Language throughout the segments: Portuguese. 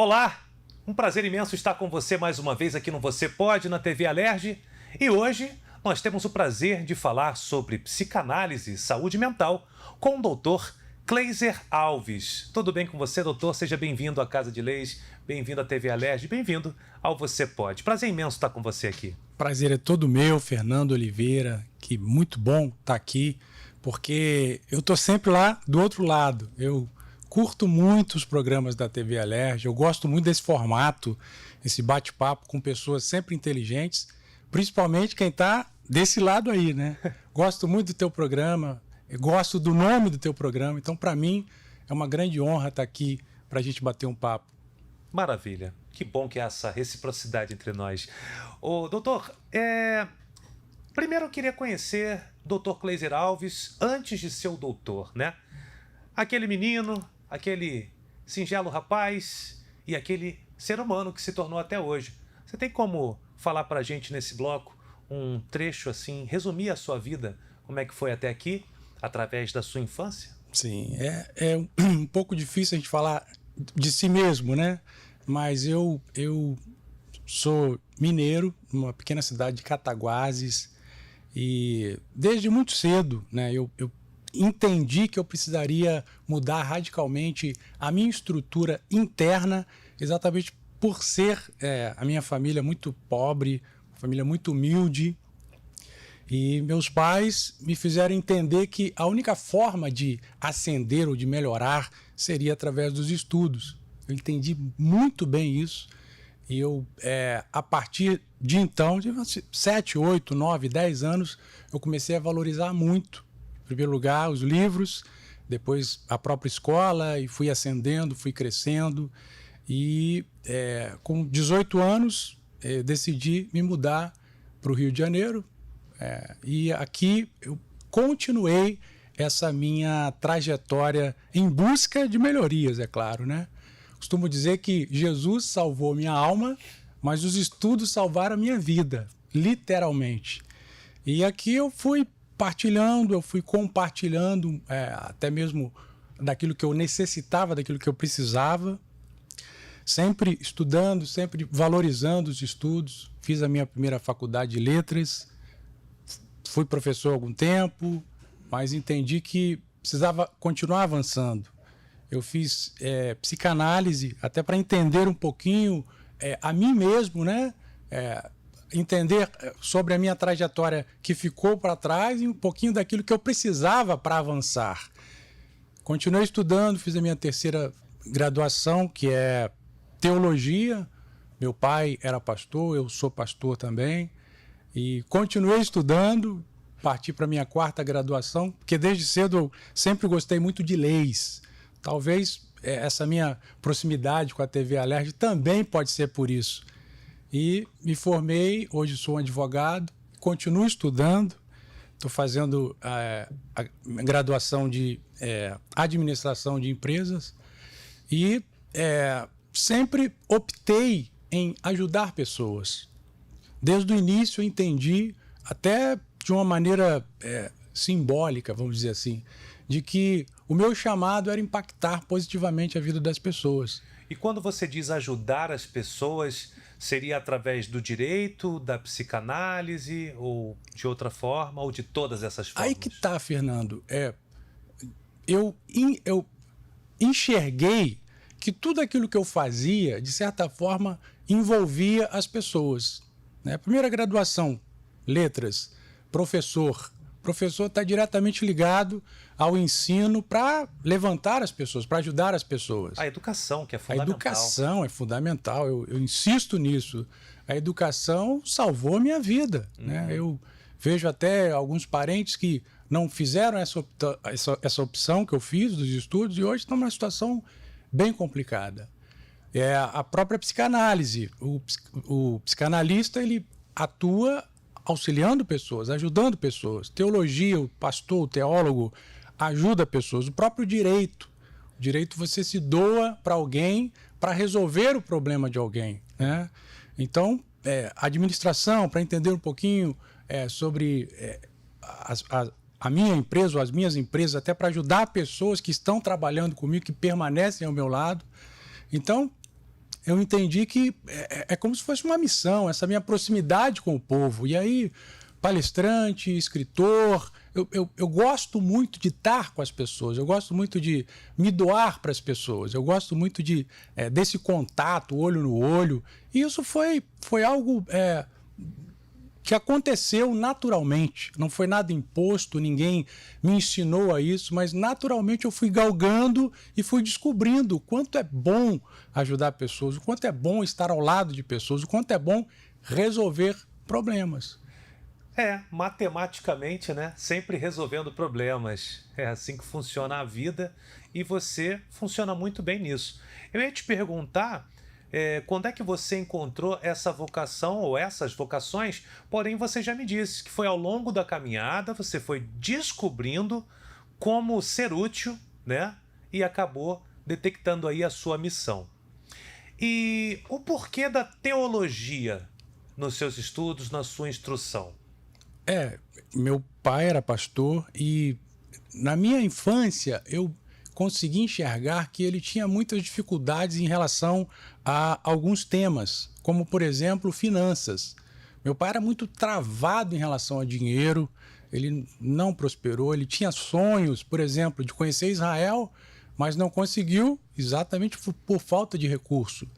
Olá, um prazer imenso estar com você mais uma vez aqui no Você Pode, na TV Alerj. E hoje nós temos o prazer de falar sobre psicanálise e saúde mental com o doutor Cleiser Alves. Tudo bem com você, doutor? Seja bem-vindo à Casa de Leis, bem-vindo à TV Alerj, bem-vindo ao Você Pode. Prazer imenso estar com você aqui. Prazer é todo meu, Fernando Oliveira, que muito bom estar aqui, porque eu estou sempre lá do outro lado. Eu curto muito os programas da TV Alerj, eu gosto muito desse formato, esse bate-papo com pessoas sempre inteligentes, principalmente quem está desse lado aí, né? Gosto muito do teu programa, eu gosto do nome do teu programa, então para mim é uma grande honra estar aqui para a gente bater um papo. Maravilha, que bom que é essa reciprocidade entre nós. Ô, doutor, primeiro eu queria conhecer o doutor Cleiser Alves antes de ser o doutor, né? Aquele menino, aquele singelo rapaz e aquele ser humano que se tornou até hoje. Você tem como falar pra gente nesse bloco um trecho assim, resumir a sua vida, como é que foi até aqui, através da sua infância? Sim, é um pouco difícil a gente falar de si mesmo, né? Mas eu sou mineiro, numa pequena cidade de Cataguases, e desde muito cedo, né, eu entendi que eu precisaria mudar radicalmente a minha estrutura interna, exatamente por ser a minha família muito pobre, família muito humilde. E meus pais me fizeram entender que a única forma de ascender ou de melhorar seria através dos estudos. Eu entendi muito bem isso. E eu, a partir de então, de 7, 8, 9, 10 anos, eu comecei a valorizar muito. Em primeiro lugar, os livros, depois a própria escola, e fui ascendendo, fui crescendo. E com 18 anos, decidi me mudar para o Rio de Janeiro. E aqui eu continuei essa minha trajetória em busca de melhorias, é claro, né? Costumo dizer que Jesus salvou minha alma, mas os estudos salvaram a minha vida, literalmente. E aqui eu fui partilhando, eu fui compartilhando até mesmo daquilo que eu necessitava, daquilo que eu precisava, sempre estudando, sempre valorizando os estudos. Fiz a minha primeira faculdade de letras, fui professor há algum tempo, mas entendi que precisava continuar avançando. Eu fiz psicanálise até para entender um pouquinho a mim mesmo, né? Entender sobre a minha trajetória que ficou para trás e um pouquinho daquilo que eu precisava para avançar. Continuei estudando, fiz a minha terceira graduação, que é teologia. Meu pai era pastor, eu sou pastor também. E continuei estudando, parti para a minha quarta graduação, porque desde cedo eu sempre gostei muito de leis. Talvez essa minha proximidade com a TV Alerj também pode ser por isso. E me formei, hoje sou um advogado, continuo estudando, estou fazendo a graduação de administração de empresas e sempre optei em ajudar pessoas. Desde o início eu entendi, até de uma maneira simbólica, vamos dizer assim, de que o meu chamado era impactar positivamente a vida das pessoas. E quando você diz ajudar as pessoas, seria através do direito, da psicanálise, ou de outra forma, ou de todas essas formas? Aí que tá, Fernando. Eu enxerguei que tudo aquilo que eu fazia, de certa forma, envolvia as pessoas. Primeira graduação, letras, professor. O professor está diretamente ligado ao ensino para levantar as pessoas, para ajudar as pessoas. A educação, que é fundamental. A educação é fundamental, eu insisto nisso. A educação salvou a minha vida. Né? Eu vejo até alguns parentes que não fizeram essa opção que eu fiz dos estudos e hoje estão numa situação bem complicada. A própria psicanálise. O psicanalista ele atua auxiliando pessoas, ajudando pessoas. Teologia, o pastor, o teólogo ajuda pessoas. O próprio direito. O direito você se doa para alguém para resolver o problema de alguém. Né? Então, administração, para entender um pouquinho sobre a minha empresa ou as minhas empresas, até para ajudar pessoas que estão trabalhando comigo, que permanecem ao meu lado. Então, eu entendi que é como se fosse uma missão, essa minha proximidade com o povo. E aí, palestrante, escritor, eu gosto muito de estar com as pessoas, eu gosto muito de me doar para as pessoas, eu gosto muito desse contato, olho no olho. E isso foi algo que aconteceu naturalmente, não foi nada imposto, ninguém me ensinou a isso, mas naturalmente eu fui galgando e fui descobrindo o quanto é bom ajudar pessoas, o quanto é bom estar ao lado de pessoas, o quanto é bom resolver problemas. Matematicamente, né? Sempre resolvendo problemas. É assim que funciona a vida e você funciona muito bem nisso. Eu ia te perguntar, quando é que você encontrou essa vocação ou essas vocações, porém você já me disse que foi ao longo da caminhada, você foi descobrindo como ser útil, né? E acabou detectando aí a sua missão. E o porquê da teologia nos seus estudos, na sua instrução? Meu pai era pastor e na minha infância eu consegui enxergar que ele tinha muitas dificuldades em relação a alguns temas, como por exemplo finanças. Meu pai era muito travado em relação a dinheiro, ele não prosperou, ele tinha sonhos, por exemplo, de conhecer Israel, mas não conseguiu exatamente por falta de recurso.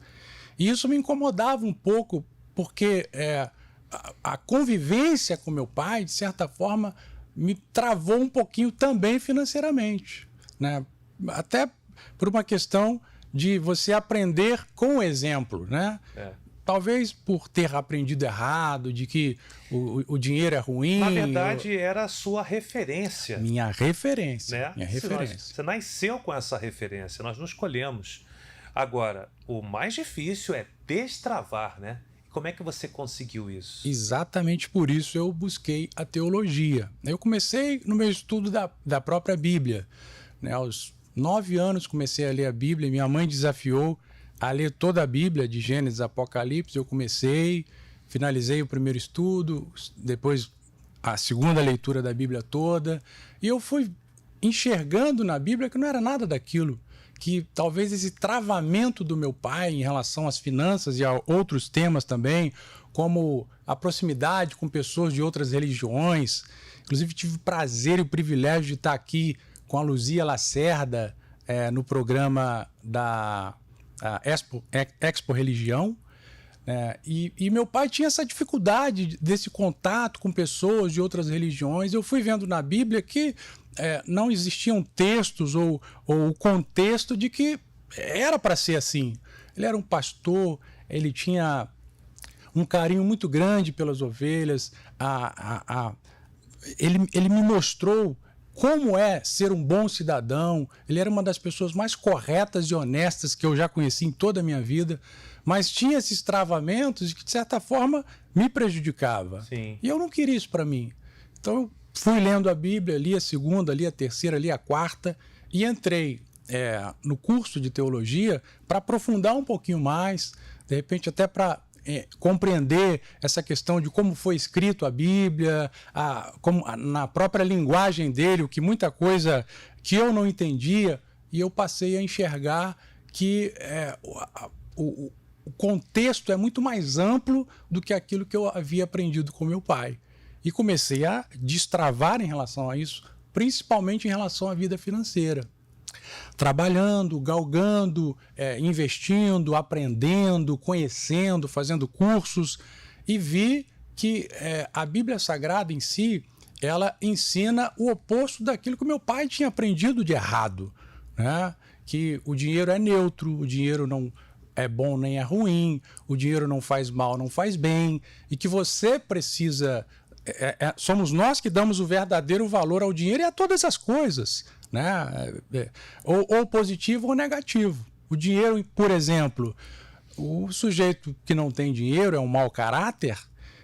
E isso me incomodava um pouco, porque a convivência com meu pai, de certa forma, me travou um pouquinho também financeiramente, né? Até por uma questão de você aprender com o exemplo, né? Talvez por ter aprendido errado, de que o dinheiro é ruim. Na verdade, era a sua referência. Minha referência. Né? Minha referência. Você nasceu com essa referência, nós não escolhemos. Agora, o mais difícil é destravar, né? Como é que você conseguiu isso? Exatamente por isso eu busquei a teologia. Eu comecei no meu estudo da própria Bíblia, né? Aos 9 anos comecei a ler a Bíblia, minha mãe desafiou a ler toda a Bíblia, de Gênesis a Apocalipse. Eu comecei, finalizei o primeiro estudo, depois a segunda leitura da Bíblia toda, e eu fui enxergando na Bíblia que não era nada daquilo, que talvez esse travamento do meu pai em relação às finanças e a outros temas também, como a proximidade com pessoas de outras religiões. Inclusive tive o prazer e o privilégio de estar aqui com a Luzia Lacerda no programa da Expo Religião. E meu pai tinha essa dificuldade desse contato com pessoas de outras religiões. Eu fui vendo na Bíblia que não existiam textos ou o contexto de que era para ser assim. Ele era um pastor, ele tinha um carinho muito grande pelas ovelhas. Ele me mostrou como é ser um bom cidadão. Ele era uma das pessoas mais corretas e honestas que eu já conheci em toda a minha vida, mas tinha esses travamentos que, de certa forma, me prejudicava. Sim. E eu não queria isso para mim. Então, eu fui lendo a Bíblia, li a segunda, li a terceira, li a quarta, e entrei no curso de teologia para aprofundar um pouquinho mais, de repente até para compreender essa questão de como foi escrito a Bíblia, na própria linguagem dele, o que muita coisa que eu não entendia, e eu passei a enxergar que o contexto é muito mais amplo do que aquilo que eu havia aprendido com meu pai. E comecei a destravar em relação a isso, principalmente em relação à vida financeira. Trabalhando, galgando, investindo, aprendendo, conhecendo, fazendo cursos, e vi que a Bíblia Sagrada em si, ela ensina o oposto daquilo que meu pai tinha aprendido de errado, né? Que o dinheiro é neutro, o dinheiro não é bom nem é ruim, o dinheiro não faz mal, não faz bem, e que você precisa... somos nós que damos o verdadeiro valor ao dinheiro e a todas as coisas, né? Ou positivo ou negativo. O dinheiro, por exemplo, o sujeito que não tem dinheiro é um mau caráter.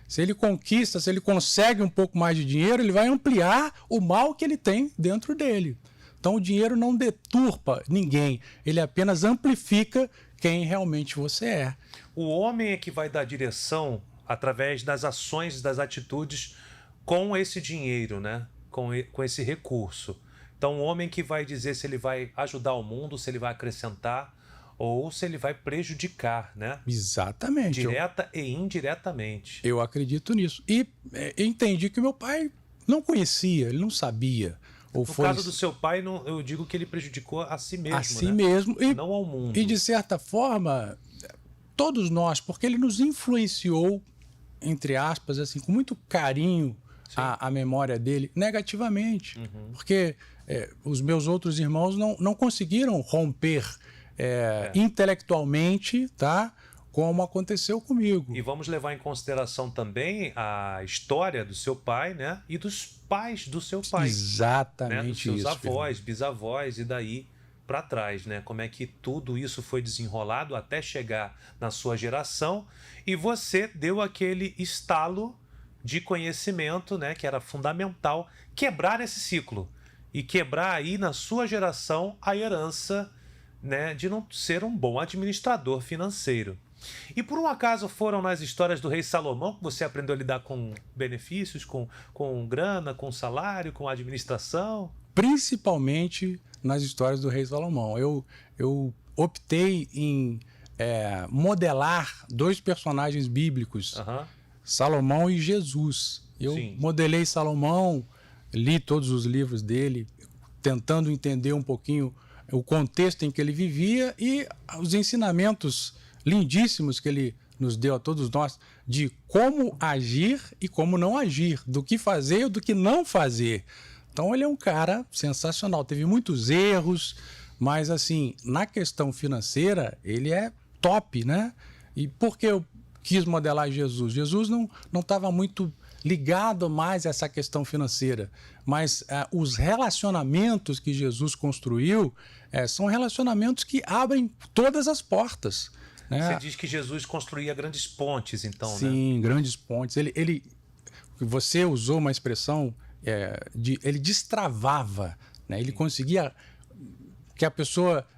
Se ele conquista, se ele consegue um pouco mais de dinheiro, ele vai ampliar o mal que ele tem dentro dele. Então o dinheiro não deturpa ninguém, ele apenas amplifica quem realmente você é. O homem é que vai dar direção através das ações, das atitudes com esse dinheiro, né? Com esse recurso. Então, o homem que vai dizer se ele vai ajudar o mundo, se ele vai acrescentar, ou se ele vai prejudicar, né? Exatamente. Direta e indiretamente. Eu acredito nisso. E entendi que meu pai não conhecia, ele não sabia. Ou No caso do seu pai, eu digo que ele prejudicou a si mesmo, a si né? mesmo. E, não ao mundo. E, de certa forma, todos nós, porque ele nos influenciou, entre aspas, assim, com muito carinho a memória dele, negativamente. Porque os meus outros irmãos não conseguiram romper intelectualmente, tá? Como aconteceu comigo. E vamos levar em consideração também a história do seu pai, né? E dos pais do seu pai. Exatamente, né? Dos seus isso, avós, bisavós e daí para trás, né? Como é que tudo isso foi desenrolado até chegar na sua geração e você deu aquele estalo de conhecimento, né? Que era fundamental quebrar esse ciclo e quebrar aí na sua geração a herança, né? De não ser um bom administrador financeiro. E por um acaso foram nas histórias do rei Salomão que você aprendeu a lidar com benefícios, com grana, com salário, com administração? Principalmente nas histórias do rei Salomão. Eu optei em modelar dois personagens bíblicos, Salomão e Jesus. Eu modelei Salomão, li todos os livros dele, tentando entender um pouquinho o contexto em que ele vivia e os ensinamentos lindíssimos que ele nos deu a todos nós de como agir e como não agir, do que fazer e do que não fazer. Então ele é um cara sensacional, teve muitos erros, mas assim, na questão financeira, ele é top, né? E por que eu quis modelar Jesus? Jesus não estava muito ligado mais a essa questão financeira, mas os relacionamentos que Jesus construiu são relacionamentos que abrem todas as portas. Você diz que Jesus construía grandes pontes, então, né? Sim, grandes pontes. Você usou uma expressão ele destravava, né? Ele conseguia que a pessoa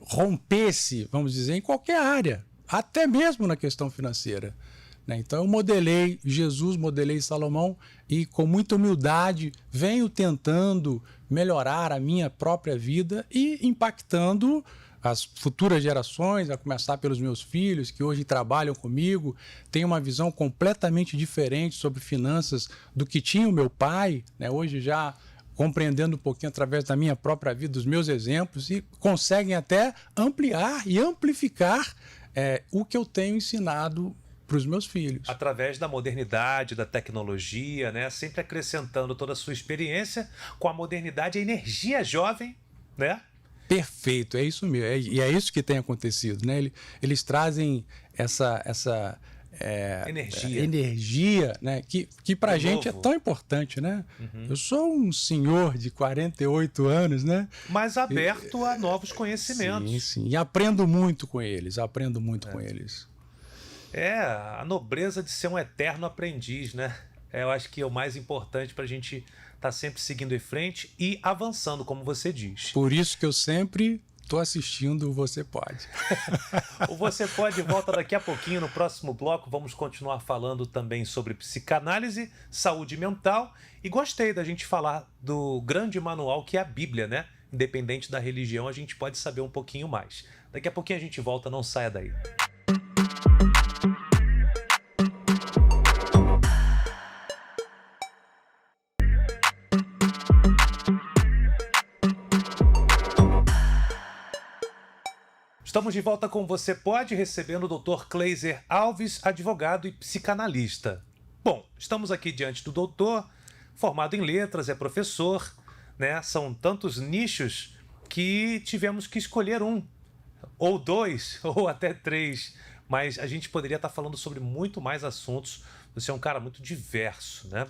rompesse, vamos dizer, em qualquer área, até mesmo na questão financeira. Né? Então eu modelei Jesus, modelei Salomão e com muita humildade venho tentando melhorar a minha própria vida e impactando as futuras gerações, a começar pelos meus filhos, que hoje trabalham comigo, têm uma visão completamente diferente sobre finanças do que tinha o meu pai, né? Hoje já compreendendo um pouquinho através da minha própria vida, dos meus exemplos, e conseguem até ampliar e amplificar o que eu tenho ensinado para os meus filhos. Através da modernidade, da tecnologia, né? Sempre acrescentando toda a sua experiência com a modernidade e a energia jovem, né? Perfeito, é isso mesmo. E é isso que tem acontecido, né? Eles trazem essa energia, né? Que para a gente é tão importante, né? Eu sou um senhor de 48 anos, né? Mas aberto a novos conhecimentos. Sim, sim. E aprendo muito com eles, com eles. A nobreza de ser um eterno aprendiz, né? Eu acho que é o mais importante para a gente estar sempre seguindo em frente e avançando, como você diz. Por isso que eu sempre estou assistindo o Você Pode. O Você Pode volta daqui a pouquinho. No próximo bloco vamos continuar falando também sobre psicanálise, saúde mental e gostei da gente falar do grande manual que é a Bíblia, né? Independente da religião, a gente pode saber um pouquinho mais. Daqui a pouquinho a gente volta, não saia daí. Estamos de volta com Você Pode, recebendo o Dr. Cleiser Alves, advogado e psicanalista. Bom, estamos aqui diante do doutor, formado em letras, é professor, né? São tantos nichos que tivemos que escolher um, ou dois, ou até três, mas a gente poderia estar falando sobre muito mais assuntos. Você é um cara muito diverso, né?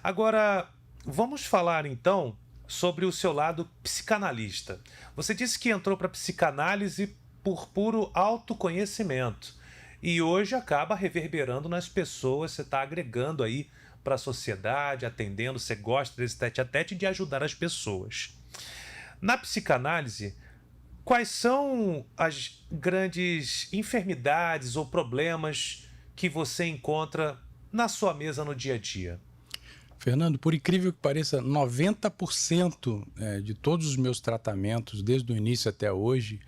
Agora, vamos falar então sobre o seu lado psicanalista. Você disse que entrou para a psicanálise por puro autoconhecimento e hoje acaba reverberando nas pessoas, você está agregando aí para a sociedade, atendendo, você gosta desse tete-a-tete de ajudar as pessoas. Na psicanálise, quais são as grandes enfermidades ou problemas que você encontra na sua mesa no dia a dia? Fernando, por incrível que pareça, 90% de todos os meus tratamentos, desde o início até hoje,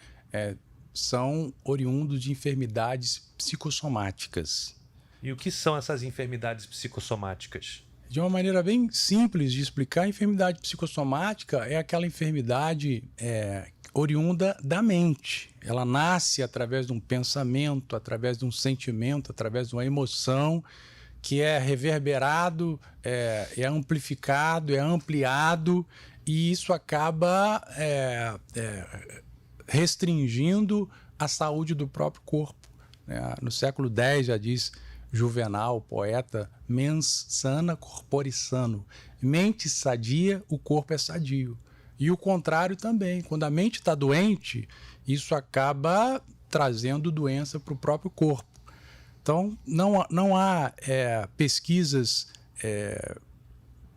são oriundos de enfermidades psicossomáticas. E o que são essas enfermidades psicossomáticas? De uma maneira bem simples de explicar, a enfermidade psicossomática é aquela enfermidade oriunda da mente. Ela nasce através de um pensamento, através de um sentimento, através de uma emoção que é reverberado, é amplificado, é ampliado, e isso acaba restringindo a saúde do próprio corpo. No século X já diz Juvenal, poeta, mens sana corpore sano. Mente sadia, o corpo é sadio. E o contrário também. Quando a mente está doente, isso acaba trazendo doença para o próprio corpo. Então, não há pesquisas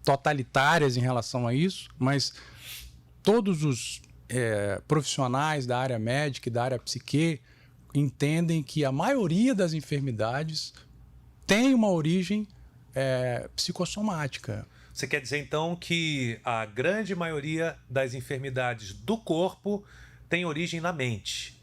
totalitárias em relação a isso, mas todos os profissionais da área médica e da área psique entendem que a maioria das enfermidades tem uma origem psicossomática. Você quer dizer, então, que a grande maioria das enfermidades do corpo tem origem na mente?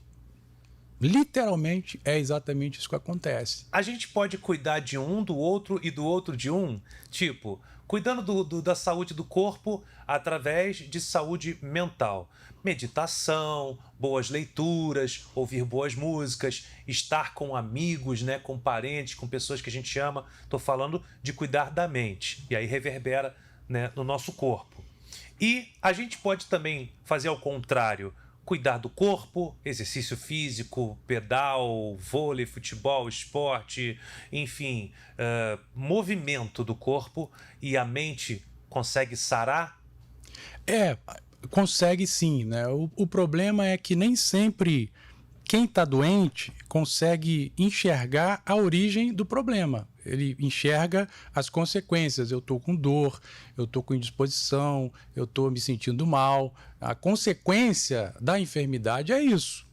Literalmente, é exatamente isso que acontece. A gente pode cuidar de um, do outro e do outro de um? Tipo, cuidando da saúde do corpo através de saúde mental. Meditação, boas leituras, ouvir boas músicas, estar com amigos, né, com parentes, com pessoas que a gente ama. Estou falando de cuidar da mente. E aí reverbera, né, no nosso corpo. E a gente pode também fazer ao contrário. Cuidar do corpo, exercício físico, pedal, vôlei, futebol, esporte, enfim, movimento do corpo, e a mente consegue sarar? Consegue sim, né? O problema é que nem sempre quem está doente consegue enxergar a origem do problema. Ele enxerga as consequências. Eu estou com dor, eu estou com indisposição, eu estou me sentindo mal. A consequência da enfermidade é isso.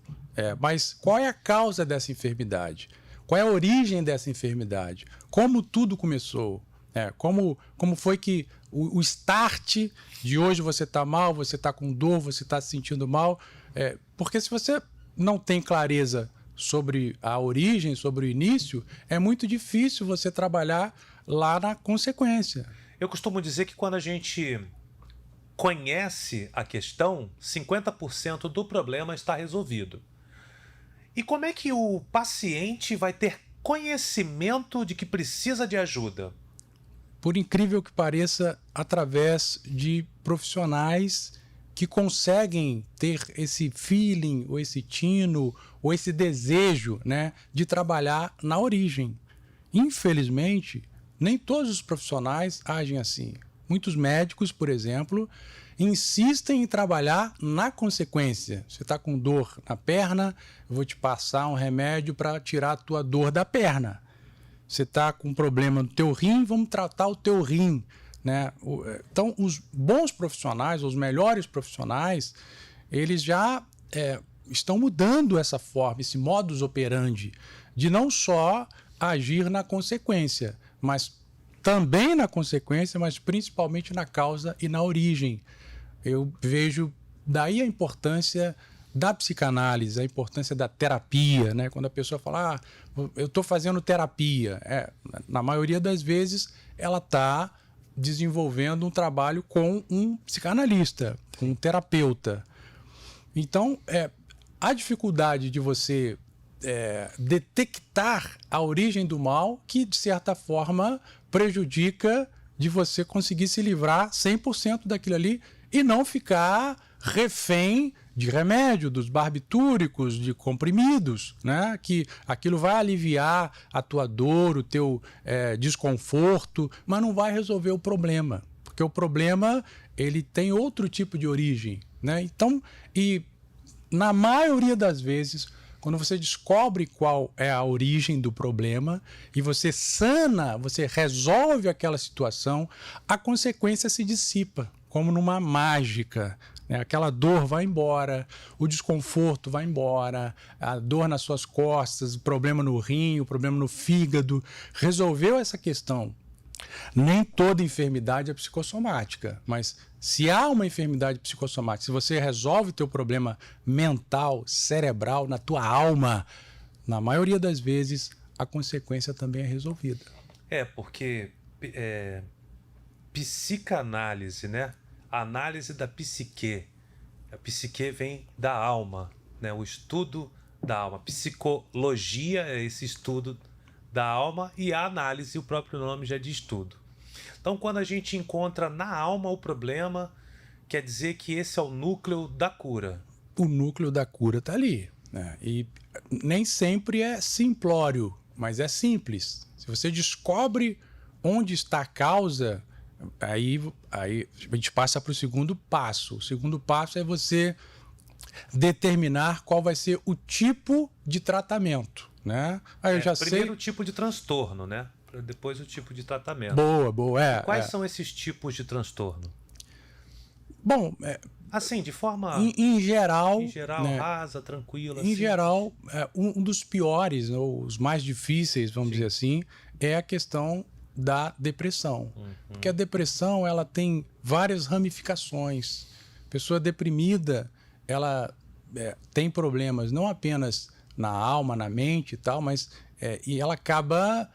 Mas qual é a causa dessa enfermidade? Qual é a origem dessa enfermidade? Como tudo começou? Como foi que o start de hoje você está mal, você está com dor, você está se sentindo mal? Porque se você não tem clareza sobre a origem, sobre o início, é muito difícil você trabalhar lá na consequência. Eu costumo dizer que quando a gente conhece a questão, 50% do problema está resolvido. E como é que o paciente vai ter conhecimento de que precisa de ajuda? Por incrível que pareça, através de profissionais que conseguem ter esse feeling, ou esse tino, ou esse desejo, né, de trabalhar na origem. Infelizmente, nem todos os profissionais agem assim. Muitos médicos, por exemplo, insistem em trabalhar na consequência. Você está com dor na perna, eu vou te passar um remédio para tirar a tua dor da perna. Você está com um problema no teu rim, vamos tratar o teu rim. Né? Então, os bons profissionais, os melhores profissionais, eles já estão mudando essa forma, esse modus operandi, de não só agir na consequência, mas também na consequência, mas principalmente na causa e na origem. Eu vejo daí a importância da psicanálise, a importância da terapia, né? Quando a pessoa fala, eu estou fazendo terapia, na maioria das vezes ela está desenvolvendo um trabalho com um psicanalista, com um terapeuta. Então, a dificuldade de você detectar a origem do mal que, de certa forma, prejudica de você conseguir se livrar 100% daquilo ali e não ficar refém de remédio, dos barbitúricos, de comprimidos, né? Que aquilo vai aliviar a tua dor, o teu desconforto, mas não vai resolver o problema, porque o problema ele tem outro tipo de origem, né? Então, e na maioria das vezes, quando você descobre qual é a origem do problema e você sana, você resolve aquela situação, a consequência se dissipa, como numa mágica. Aquela dor vai embora, o desconforto vai embora, a dor nas suas costas, o problema no rim, o problema no fígado. Resolveu essa questão. Nem toda enfermidade é psicossomática, mas se há uma enfermidade psicossomática, se você resolve o teu problema mental, cerebral, na tua alma, na maioria das vezes a consequência também é resolvida. Porque psicanálise, né? A análise da psique. A psique vem da alma, né? O estudo da alma. Psicologia é esse estudo da alma e a análise, o próprio nome já diz tudo. Então, quando a gente encontra na alma o problema, quer dizer que esse é o núcleo da cura. O núcleo da cura está ali, né? E nem sempre é simplório, mas é simples. Se você descobre onde está a causa, aí a gente passa para o segundo passo. O segundo passo é você determinar qual vai ser o tipo de tratamento, né? Aí eu já primeiro sei... o tipo de transtorno, né? Depois o tipo de tratamento. Boa. Quais são esses tipos de transtorno? Bom, assim, de forma... Em geral, né, rasa, tranquila. Em geral, um dos piores, ou os mais difíceis, vamos dizer assim, é a questão da depressão. Porque a depressão, ela tem várias ramificações. A pessoa deprimida, ela tem problemas não apenas na alma, na mente e tal, mas e ela acaba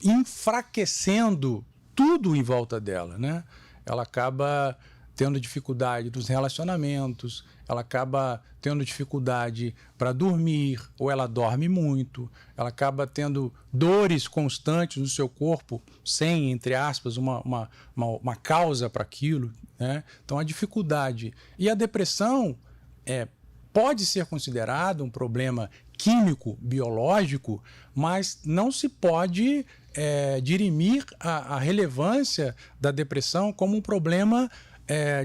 enfraquecendo tudo em volta dela, né? Ela acaba tendo dificuldade nos relacionamentos, ela acaba tendo dificuldade para dormir, ou ela dorme muito, ela acaba tendo dores constantes no seu corpo, sem, entre aspas, uma causa para aquilo, né? Então, a dificuldade. E a depressão pode ser considerado um problema químico, biológico, mas não se pode dirimir a relevância da depressão como um problema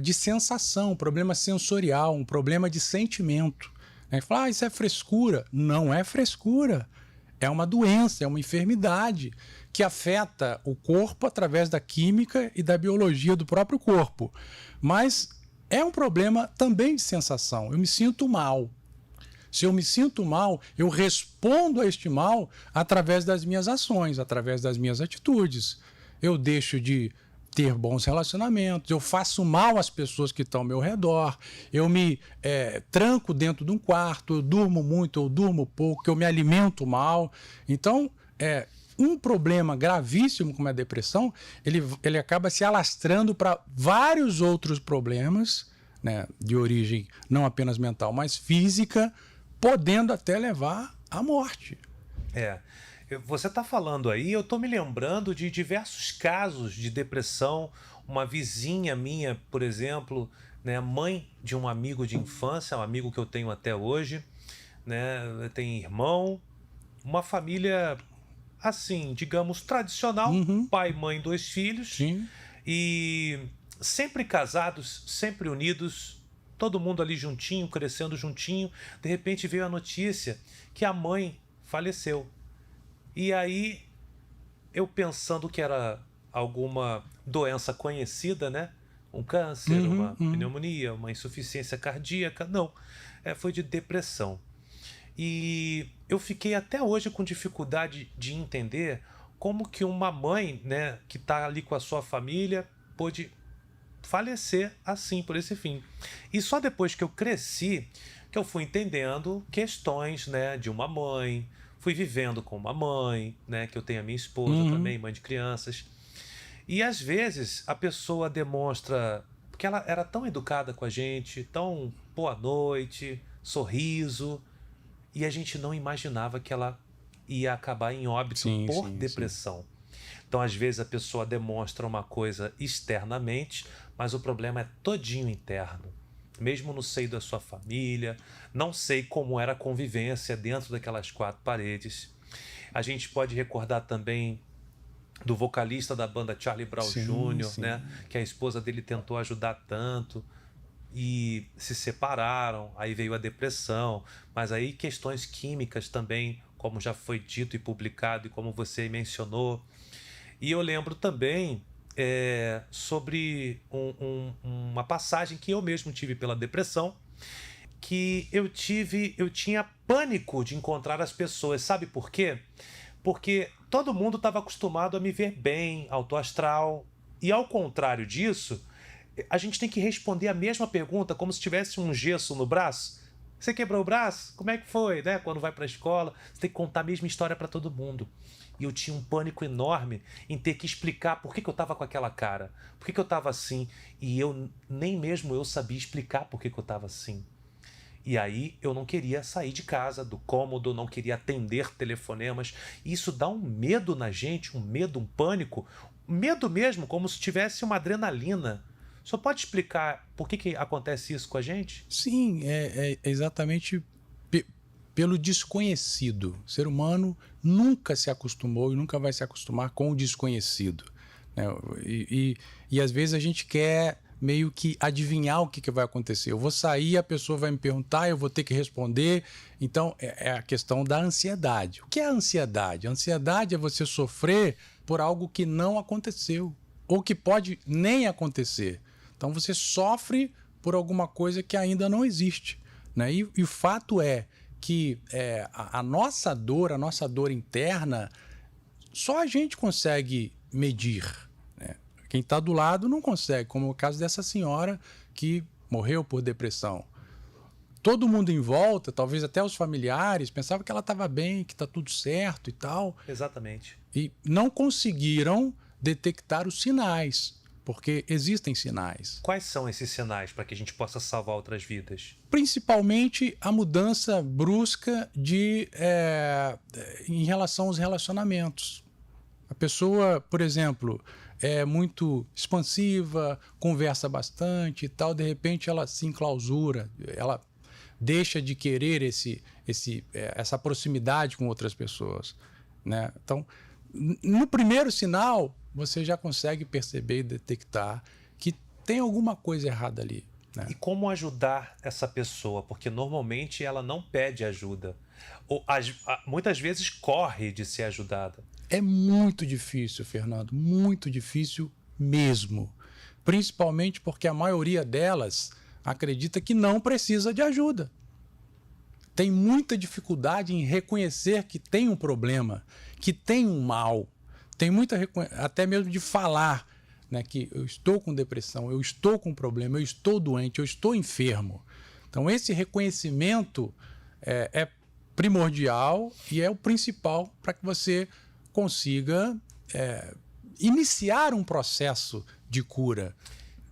de sensação, um problema sensorial, um problema de sentimento. Falar, isso é frescura. Não é frescura. É uma doença, é uma enfermidade que afeta o corpo através da química e da biologia do próprio corpo. Mas é um problema também de sensação. Eu me sinto mal. Se eu me sinto mal, eu respondo a este mal através das minhas ações, através das minhas atitudes. Eu deixo de ter bons relacionamentos, eu faço mal às pessoas que estão ao meu redor, eu me tranco dentro de um quarto, eu durmo muito, eu durmo pouco, eu me alimento mal. Então, um problema gravíssimo como a depressão, ele acaba se alastrando para vários outros problemas, né, de origem não apenas mental, mas física, podendo até levar à morte. Você está falando aí, eu estou me lembrando de diversos casos de depressão. Uma vizinha minha, por exemplo, né, mãe de um amigo de infância, um amigo que eu tenho até hoje, né, tem irmão, uma família assim, digamos, tradicional, pai, mãe, 2 filhos, e sempre casados, sempre unidos, todo mundo ali juntinho, crescendo juntinho. De repente veio a notícia que a mãe faleceu. E aí, eu pensando que era alguma doença conhecida, né? Um câncer, uma pneumonia, uma insuficiência cardíaca. Não, foi de depressão. E eu fiquei até hoje com dificuldade de entender como que uma mãe, né, que está ali com a sua família, pôde falecer assim, por esse fim. E só depois que eu cresci, que eu fui entendendo questões, né, de uma mãe, fui vivendo com uma mãe, né, que eu tenho a minha esposa também, mãe de crianças. E às vezes a pessoa demonstra, porque ela era tão educada com a gente, tão boa noite, sorriso, e a gente não imaginava que ela ia acabar em óbito por depressão. Então, às vezes, a pessoa demonstra uma coisa externamente, mas o problema é todinho interno. Mesmo no seio da sua família, não sei como era a convivência dentro daquelas 4 paredes. A gente pode recordar também do vocalista da banda Charlie Brown Jr., né? Que a esposa dele tentou ajudar tanto e se separaram, aí veio a depressão, mas aí questões químicas também, como já foi dito e publicado e como você mencionou. E eu lembro também sobre uma passagem que eu mesmo tive pela depressão, que eu tinha pânico de encontrar as pessoas. Sabe por quê? porque todo mundo estava acostumado a me ver bem, alto astral. E ao contrário disso, a gente tem que responder a mesma pergunta como se tivesse um gesso no braço. Você quebrou o braço? Como é que foi, né? Quando vai para a escola, você tem que contar a mesma história para todo mundo. E eu tinha um pânico enorme em ter que explicar por que eu estava com aquela cara, por que eu estava assim. E nem mesmo eu sabia explicar por que eu estava assim. E aí eu não queria sair de casa, do cômodo, não queria atender telefonemas. E isso dá um medo na gente, um medo, um pânico. Medo mesmo, como se tivesse uma adrenalina. Só pode explicar por que acontece isso com a gente? Sim, é exatamente pelo desconhecido. O ser humano nunca se acostumou e nunca vai se acostumar com o desconhecido, né? E às vezes a gente quer meio que adivinhar o que vai acontecer. Eu vou sair, a pessoa vai me perguntar, eu vou ter que responder. Então, é a questão da ansiedade. O que é a ansiedade? A ansiedade é você sofrer por algo que não aconteceu ou que pode nem acontecer. Então, você sofre por alguma coisa que ainda não existe, né? E o fato é que a nossa dor interna, só a gente consegue medir, né? Quem está do lado não consegue, como o caso dessa senhora que morreu por depressão. Todo mundo em volta, talvez até os familiares, pensavam que ela estava bem, que está tudo certo e tal. Exatamente. E não conseguiram detectar os sinais, porque existem sinais. Quais são esses sinais para que a gente possa salvar outras vidas? Principalmente a mudança brusca em relação aos relacionamentos. A pessoa, por exemplo, é muito expansiva, conversa bastante e tal, de repente ela se enclausura, ela deixa de querer essa proximidade com outras pessoas, né? Então, no primeiro sinal, você já consegue perceber e detectar que tem alguma coisa errada ali, né? E como ajudar essa pessoa? Porque normalmente ela não pede ajuda. Ou muitas vezes corre de ser ajudada. É muito difícil, Fernando, muito difícil mesmo. Principalmente porque a maioria delas acredita que não precisa de ajuda. Tem muita dificuldade em reconhecer que tem um problema, que tem um mal. Tem muita até mesmo de falar, né, que eu estou com depressão, eu estou com problema, eu estou doente, eu estou enfermo. Então esse reconhecimento é primordial e é o principal para que você consiga iniciar um processo de cura.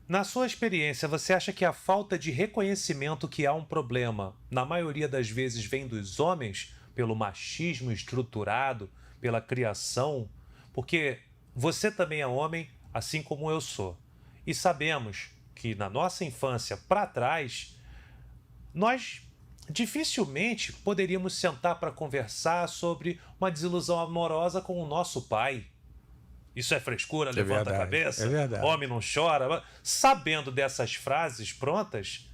Na sua experiência, você acha que a falta de reconhecimento que há um problema, na maioria das vezes, vem dos homens, pelo machismo estruturado, pela criação? Porque você também é homem, assim como eu sou. E sabemos que na nossa infância para trás, nós dificilmente poderíamos sentar para conversar sobre uma desilusão amorosa com o nosso pai. Isso é frescura, levanta a cabeça, homem não chora. Sabendo dessas frases prontas,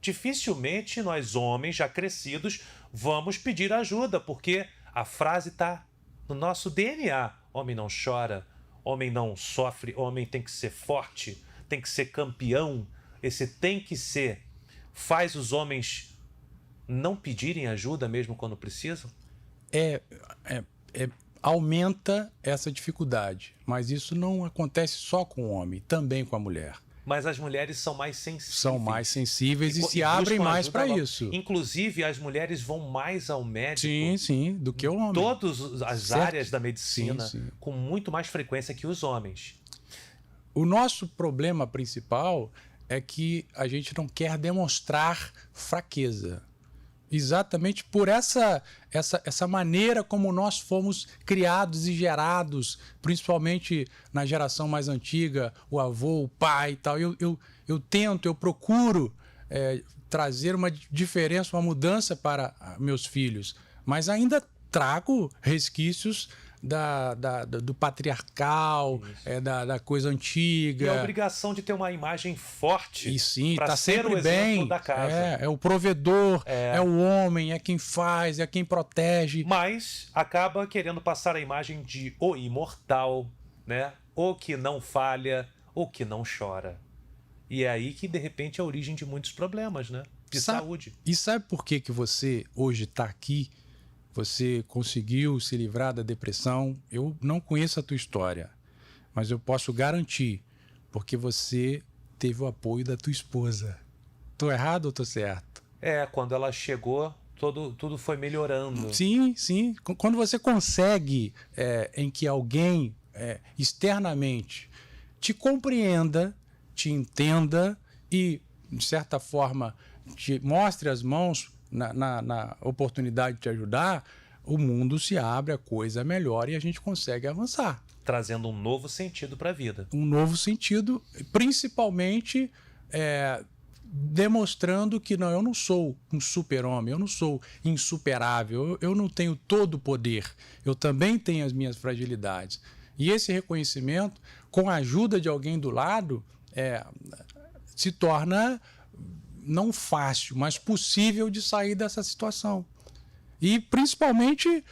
dificilmente nós homens já crescidos vamos pedir ajuda, porque a frase está no nosso DNA. Homem não chora, homem não sofre, homem tem que ser forte, tem que ser campeão. Esse tem que ser faz os homens não pedirem ajuda mesmo quando precisam? Aumenta essa dificuldade, mas isso não acontece só com o homem, também com a mulher. Mas as mulheres são mais sensíveis. São mais sensíveis e se abrem mais para isso. Inclusive, as mulheres vão mais ao médico. Sim, do que o homem. Todas as áreas da medicina, com muito mais frequência que os homens. O nosso problema principal é que a gente não quer demonstrar fraqueza. Exatamente por essa maneira como nós fomos criados e gerados, principalmente na geração mais antiga, o avô, o pai e tal. Eu procuro trazer uma diferença, uma mudança para meus filhos, mas ainda trago resquícios do patriarcal, da coisa antiga. E a obrigação de ter uma imagem forte. E sim, para tá ser sempre o bem. exemplo da casa. É o provedor, é o homem, é quem faz, é quem protege. Mas acaba querendo passar a imagem de o imortal, né? O que não falha, o que não chora. E é aí que, de repente, é a origem de muitos problemas, né? De saúde. E sabe por que você hoje está aqui você conseguiu se livrar da depressão. Eu não conheço a tua história, mas eu posso garantir, porque você teve o apoio da tua esposa. Tô errado ou tô certo? Quando ela chegou, tudo foi melhorando. Sim, sim. Quando você consegue em que alguém externamente te compreenda, te entenda e, de certa forma, te mostre as mãos na oportunidade de te ajudar, o mundo se abre, a coisa melhora e a gente consegue avançar. Trazendo um novo sentido para a vida. Um novo sentido, principalmente demonstrando que eu não sou um super-homem, eu não sou insuperável, eu não tenho todo o poder, eu também tenho as minhas fragilidades. E esse reconhecimento, com a ajuda de alguém do lado, se torna não fácil, mas possível de sair dessa situação. E principalmente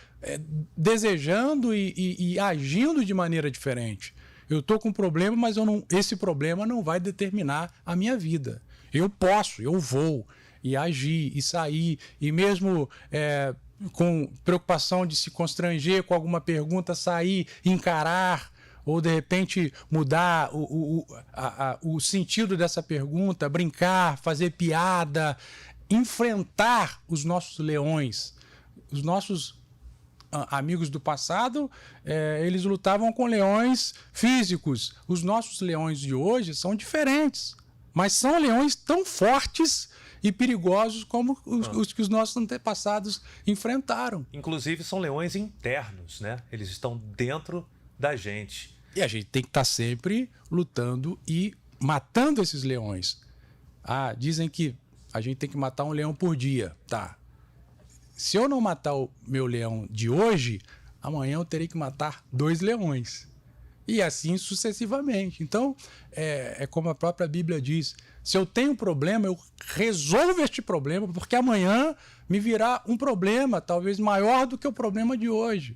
desejando e agindo de maneira diferente. Eu estou com um problema, mas esse problema não vai determinar a minha vida. Eu vou e agir e sair, e mesmo com preocupação de se constranger com alguma pergunta, sair, encarar, ou de repente mudar o sentido dessa pergunta, brincar, fazer piada, enfrentar os nossos leões. Os nossos amigos do passado, eles lutavam com leões físicos. Os nossos leões de hoje são diferentes, mas são leões tão fortes e perigosos como os que os nossos antepassados enfrentaram. Inclusive são leões internos, né? Eles estão dentro da gente. E a gente tem que estar sempre lutando e matando esses leões. Dizem que a gente tem que matar um leão por dia. Tá. Se eu não matar o meu leão de hoje, amanhã eu terei que matar 2 leões. E assim sucessivamente. Então, é como a própria Bíblia diz, se eu tenho um problema, eu resolvo este problema, porque amanhã me virá um problema, talvez maior do que o problema de hoje.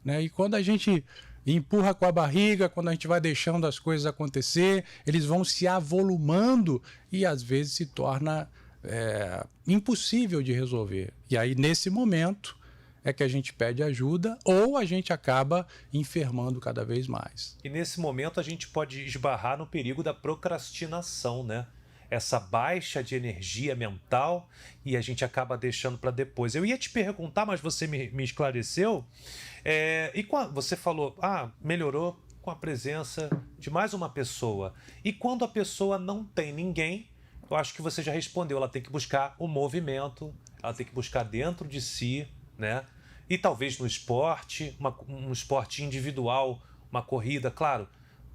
Né? E quando a gente empurra com a barriga, quando a gente vai deixando as coisas acontecer, eles vão se avolumando e às vezes se torna impossível de resolver. E aí, nesse momento, é que a gente pede ajuda ou a gente acaba enfermando cada vez mais. E nesse momento a gente pode esbarrar no perigo da procrastinação, né? Essa baixa de energia mental e a gente acaba deixando para depois. Eu ia te perguntar, mas você me esclareceu. Você falou, melhorou com a presença de mais uma pessoa. E quando a pessoa não tem ninguém, eu acho que você já respondeu, ela tem que buscar o movimento, ela tem que buscar dentro de si, né? E talvez no esporte, um esporte individual, uma corrida, claro,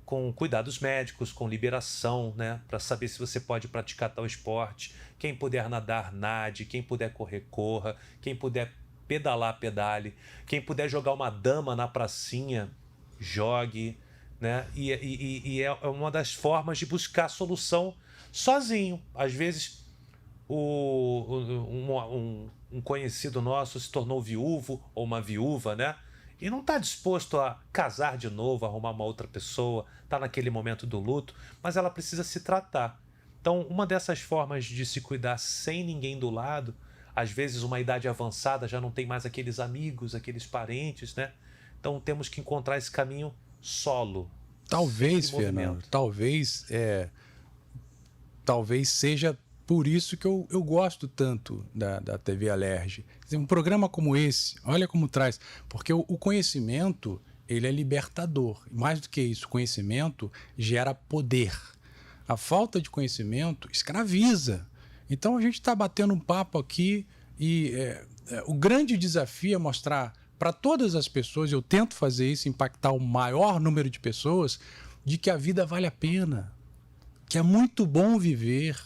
com cuidados médicos, com liberação, né? Para saber se você pode praticar tal esporte. Quem puder nadar, nade. Quem puder correr, corra. Quem puder pedalar, pedale. Quem puder jogar uma dama na pracinha, jogue, né? E é uma das formas de buscar solução sozinho. Às vezes um conhecido nosso se tornou viúvo ou uma viúva, né? E não está disposto a casar de novo, arrumar uma outra pessoa, está naquele momento do luto, mas ela precisa se tratar. Então, uma dessas formas de se cuidar sem ninguém do lado, às vezes uma idade avançada já não tem mais aqueles amigos, aqueles parentes, né? Então temos que encontrar esse caminho solo. Talvez, Fernando, talvez seja por isso que eu gosto tanto da TV Alerj. Um programa como esse, olha como traz, porque o conhecimento, ele é libertador. Mais do que isso, o conhecimento gera poder. A falta de conhecimento escraviza. Então a gente está batendo um papo aqui e o grande desafio é mostrar para todas as pessoas, eu tento fazer isso, impactar o maior número de pessoas, de que a vida vale a pena, que é muito bom viver,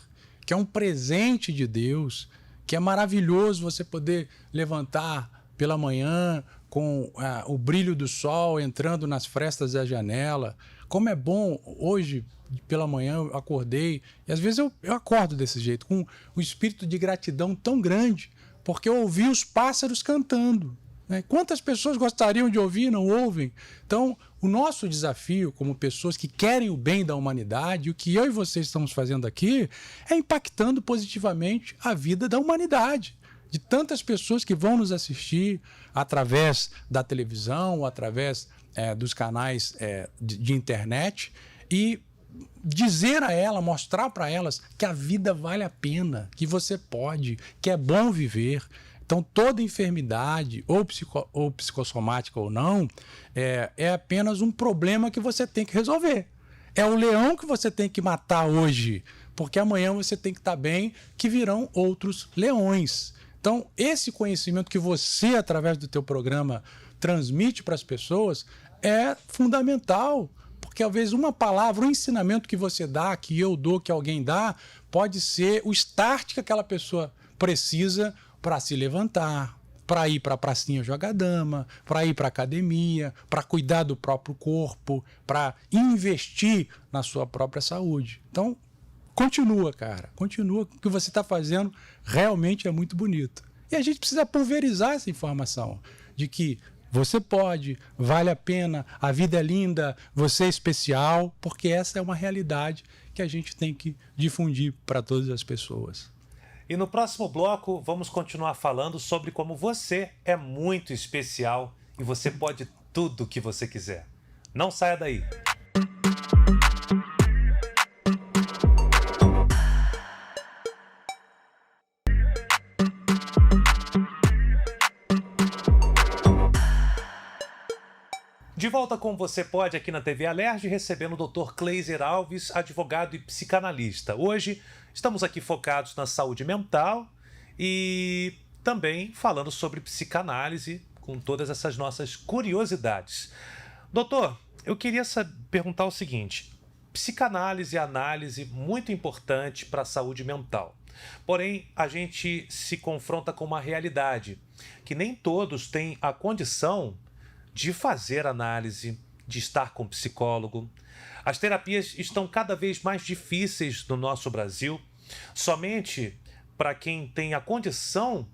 que é um presente de Deus, que é maravilhoso você poder levantar pela manhã com o brilho do sol entrando nas frestas da janela. Como é bom, hoje pela manhã eu acordei, e às vezes eu acordo desse jeito, com um espírito de gratidão tão grande, porque eu ouvi os pássaros cantando. Né? Quantas pessoas gostariam de ouvir e não ouvem? Então, o nosso desafio como pessoas que querem o bem da humanidade, o que eu e vocês estamos fazendo aqui, é impactando positivamente a vida da humanidade. de tantas pessoas que vão nos assistir através da televisão, através dos canais de internet, e dizer a ela, mostrar para elas que a vida vale a pena, que você pode, que é bom viver. Então, toda enfermidade, ou psicossomática ou não, é apenas um problema que você tem que resolver. É o leão que você tem que matar hoje, porque amanhã você tem que estar bem, que virão outros leões. Então, esse conhecimento que você, através do teu programa, transmite para as pessoas é fundamental, porque às vezes uma palavra, um ensinamento que você dá, que eu dou, que alguém dá, pode ser o start que aquela pessoa precisa para se levantar, para ir para a pracinha jogar dama, para ir para a academia, para cuidar do próprio corpo, para investir na sua própria saúde. Então, continua, cara. Continua. O que você está fazendo realmente é muito bonito. E a gente precisa pulverizar essa informação de que você pode, vale a pena, a vida é linda, você é especial, porque essa é uma realidade que a gente tem que difundir para todas as pessoas. E no próximo bloco, vamos continuar falando sobre como você é muito especial e você pode tudo o que você quiser. Não saia daí. De volta com Você Pode aqui na TV Alerj, recebendo o Dr. Cleiser Alves, advogado e psicanalista. Hoje estamos aqui focados na saúde mental e também falando sobre psicanálise com todas essas nossas curiosidades. Doutor, eu queria perguntar o seguinte: psicanálise é análise muito importante para a saúde mental. Porém, a gente se confronta com uma realidade que nem todos têm a condição de fazer análise, de estar com psicólogo. As terapias estão cada vez mais difíceis no nosso Brasil. Somente para quem tem a condição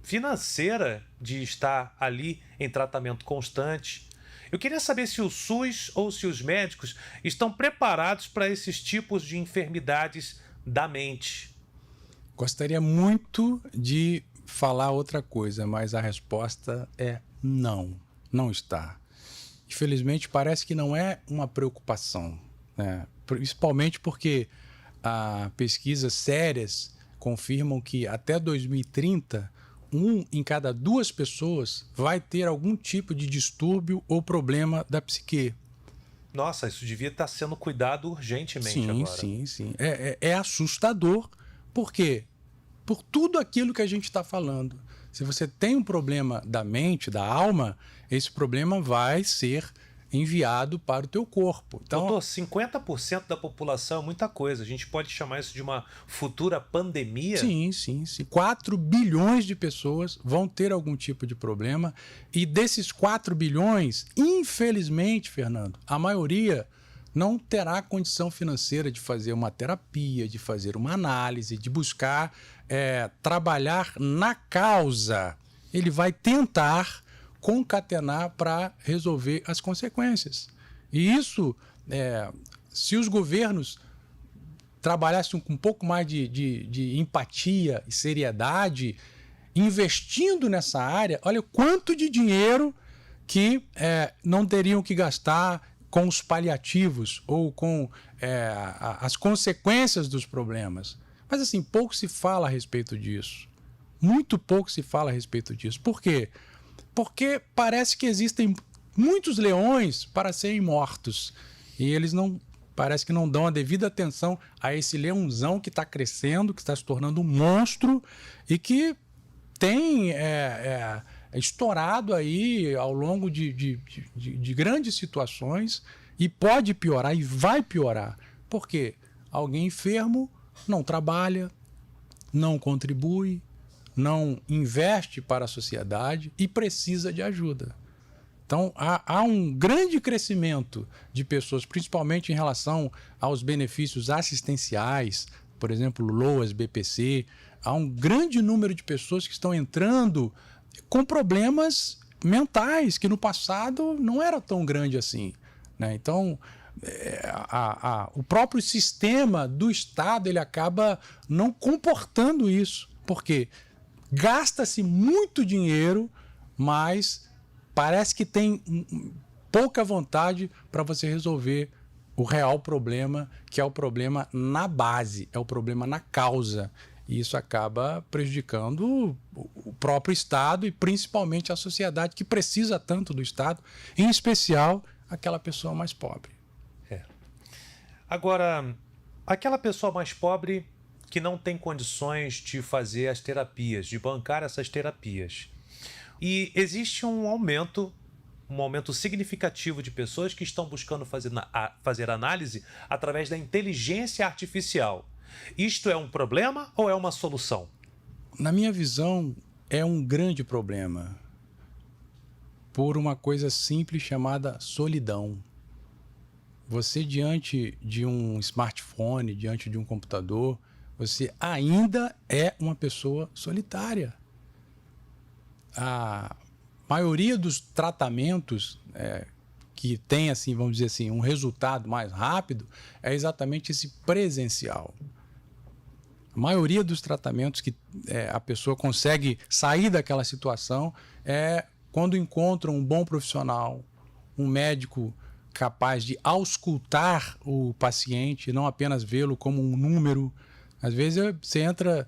financeira de estar ali em tratamento constante. Eu queria saber se o SUS ou se os médicos estão preparados para esses tipos de enfermidades da mente. Gostaria muito de falar outra coisa, mas a resposta é não. Não está. Infelizmente, parece que não é uma preocupação, né? Principalmente porque pesquisas sérias confirmam que até 2030, 1 em cada 2 pessoas vai ter algum tipo de distúrbio ou problema da psique. Nossa, isso devia estar sendo cuidado urgentemente sim, agora. Sim. É assustador. Por quê? Por tudo aquilo que a gente está falando. Se você tem um problema da mente, da alma, esse problema vai ser enviado para o teu corpo. Então, doutor, 50% da população é muita coisa. A gente pode chamar isso de uma futura pandemia? Sim. 4 bilhões de pessoas vão ter algum tipo de problema. E desses 4 bilhões, infelizmente, Fernando, a maioria não terá condição financeira de fazer uma terapia, de fazer uma análise, de buscar trabalhar na causa. Ele vai tentar concatenar para resolver as consequências. E isso, se os governos trabalhassem com um pouco mais de empatia e seriedade, investindo nessa área, olha o quanto de dinheiro que não teriam que gastar com os paliativos ou com as consequências dos problemas. Mas, assim, pouco se fala a respeito disso. Muito pouco se fala a respeito disso. Por quê? Porque parece que existem muitos leões para serem mortos. E eles parece que não dão a devida atenção a esse leãozão que está crescendo, que está se tornando um monstro e que tem estourado aí ao longo de grandes situações e pode piorar e vai piorar. Por quê? Alguém enfermo não trabalha, não contribui, não investe para a sociedade e precisa de ajuda. Então, há um grande crescimento de pessoas, principalmente em relação aos benefícios assistenciais, por exemplo, LOAS, BPC. Há um grande número de pessoas que estão entrando com problemas mentais, que no passado não era tão grande assim, né? Então, o próprio sistema do Estado ele acaba não comportando isso. Por quê? Gasta-se muito dinheiro, mas parece que tem pouca vontade para você resolver o real problema, que é o problema na base, é o problema na causa. E isso acaba prejudicando o próprio Estado e principalmente a sociedade que precisa tanto do Estado, em especial aquela pessoa mais pobre. Agora, aquela pessoa mais pobre que não tem condições de fazer as terapias, de bancar essas terapias. E existe um aumento significativo de pessoas que estão buscando fazer análise através da inteligência artificial. Isto é um problema ou é uma solução? Na minha visão, é um grande problema por uma coisa simples chamada solidão. Você, diante de um smartphone, diante de um computador, você ainda é uma pessoa solitária. A maioria dos tratamentos que tem, assim, vamos dizer assim, um resultado mais rápido é exatamente esse presencial. A maioria dos tratamentos que a pessoa consegue sair daquela situação é quando encontra um bom profissional, um médico capaz de auscultar o paciente, não apenas vê-lo como um número. Às vezes você entra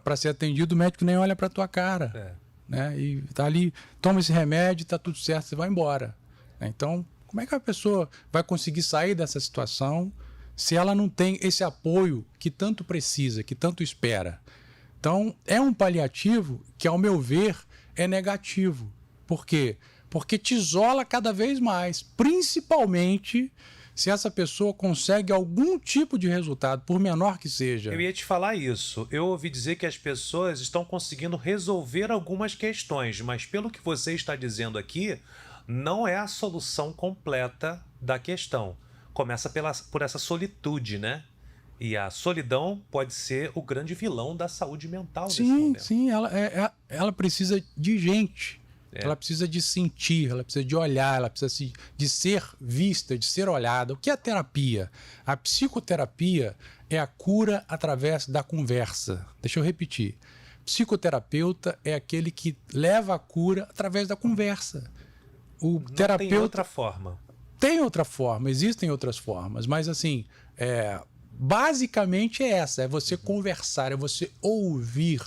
para ser atendido, o médico nem olha para a tua cara. Né? E tá ali, toma esse remédio, tá tudo certo, você vai embora. Então, como é que a pessoa vai conseguir sair dessa situação se ela não tem esse apoio que tanto precisa, que tanto espera? Então, é um paliativo que, ao meu ver, é negativo. Por quê? Porque te isola cada vez mais, principalmente se essa pessoa consegue algum tipo de resultado, por menor que seja. Eu ia te falar isso. Eu ouvi dizer que as pessoas estão conseguindo resolver algumas questões, mas pelo que você está dizendo aqui, não é a solução completa da questão. Começa por essa solitude, né? E a solidão pode ser o grande vilão da saúde mental nesse momento. Sim, ela precisa de gente. Ela precisa de sentir, ela precisa de olhar, ela precisa de ser vista, de ser olhada. O que é a terapia? A psicoterapia é a cura através da conversa. Deixa eu repetir. Psicoterapeuta é aquele que leva a cura através da conversa. O terapeuta tem outra forma. Tem outra forma, existem outras formas, mas assim, basicamente é essa, é você conversar, é você ouvir.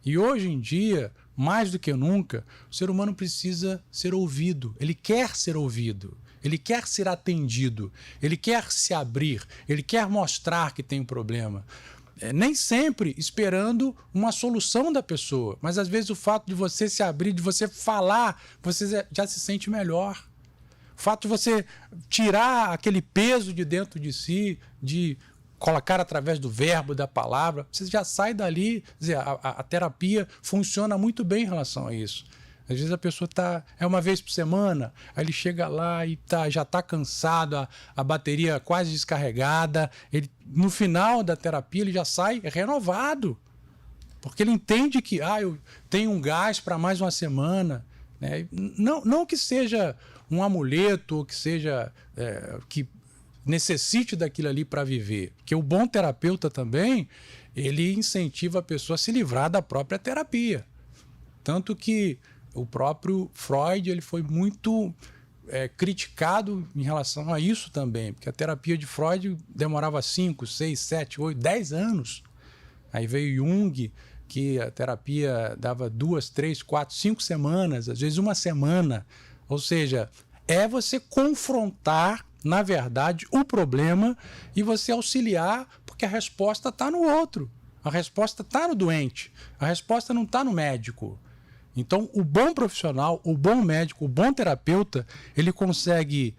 E hoje em dia, mais do que nunca, o ser humano precisa ser ouvido, ele quer ser ouvido, ele quer ser atendido, ele quer se abrir, ele quer mostrar que tem um problema. Nem sempre esperando uma solução da pessoa, mas às vezes o fato de você se abrir, de você falar, você já se sente melhor. O fato de você tirar aquele peso de dentro de si, de colocar através do verbo, da palavra, você já sai dali. Quer dizer, a terapia funciona muito bem em relação a isso. Às vezes a pessoa é uma vez por semana, aí ele chega lá e já está cansado, a bateria quase descarregada. No final da terapia ele já sai renovado, porque ele entende que eu tenho um gás para mais uma semana. Né? Não que seja um amuleto, ou que seja que necessite daquilo ali para viver. Porque o bom terapeuta também, ele incentiva a pessoa a se livrar da própria terapia. Tanto que o próprio Freud ele foi muito criticado em relação a isso também, porque a terapia de Freud demorava 5, 6, 7, 8, 10 anos. Aí veio Jung, que a terapia dava 2, 3, 4, 5 semanas, às vezes uma semana. Ou seja, é você confrontar, na verdade, o problema e você auxiliar, porque a resposta está no outro. A resposta está no doente. A resposta não está no médico. Então, o bom profissional, o bom médico, o bom terapeuta, ele consegue,